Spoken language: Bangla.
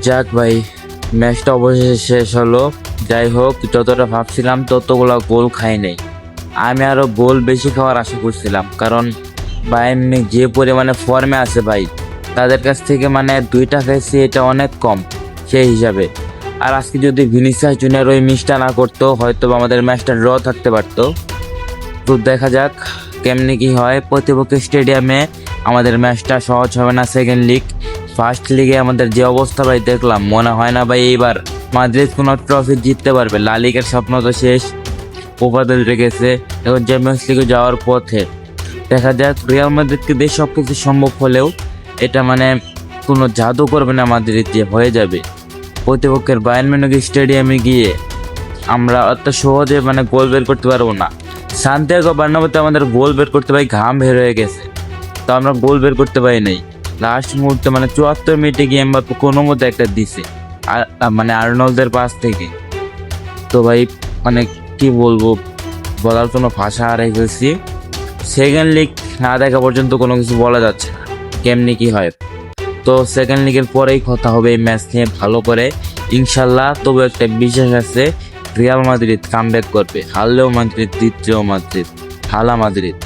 যাক ভাই, ম্যাচটা অবশেষে শেষ হলো। যাই হোক, যতটা ভাবছিলাম ততগুলো গোল খাই নাই। আমি আরো গোল বেশি খাওয়ার আশা করছিলাম, কারণ বায়ার্ন মিউনিখ যে পরিমাণে ফর্মে আছে ভাই, তাদের কাছ থেকে মানে 2টা খাইছি, এটা অনেক কম সেই হিসাবে। আর আজকে যদি ভিনিসিয়াস জুনিয়র ওই মিসটা না করতো, হয়তো আমাদের ম্যাচটা ড্র থাকতে পারতো। তো দেখা যাক কেমনি কি হয়। প্রতিপক্ষ স্টেডিয়ামে আমাদের ম্যাচটা সহজ হবে না। সেকেন্ড লিগ, ফার্স্ট লিগে আমাদের যে অবস্থা ভাই দেখলাম, মনে হয় না ভাই এইবার মাদ্রিদ কোনো ট্রফি জিততে পারবে। লা লিগার স্বপ্ন তো শেষ, কোপা দেল রে গেছে, এখন চ্যাম্পিয়ন্স লিগে যাওয়ার পথে। দেখা যাক, রিয়াল মাদ্রিদকে দিয়ে সব কিছু সম্ভব হলেও এটা মানে কোনো জাদু করবে না মাদ্রিদ যে হয়ে যাবে। প্রতিপক্ষের বায়ার্ন মিউনিখ স্টেডিয়ামে গিয়ে আমরা অত সহজে মানে গোল বের করতে পারবো না। সান্তিয়াগো বার্নাব্যুতে আমাদের গোল বের করতে ভাই ঘাম বের হয়ে গেছে, তো আমরা গোল বের করতে পারি নাই। লাস্ট মুহূর্তে মানে 74 মিনিটে গিয়ে এমবাপ্পে কোনো মতো একটা দিছে, আর মানে আর্নল্ডের পাস থেকে। তো ভাই মানে কি বলবো, বলার কোনো ভাষা হারাই ফেলছি। সেকেন্ড লিগ না দেখা পর্যন্ত কোনো কিছু বলা যাচ্ছে না কেমনি কি হয়। তো সেকেন্ড লিগের পরেই কথা হবে এই ম্যাচ নিয়ে ভালো করে ইনশাল্লাহ। তবু একটা বিশ্বাস আছে, রিয়াল মাদ্রিদ কামব্যাক করবে। হারলেও মাদ্রিদ, জিতলেও মাদ্রিদ, হালা মাদ্রিদ।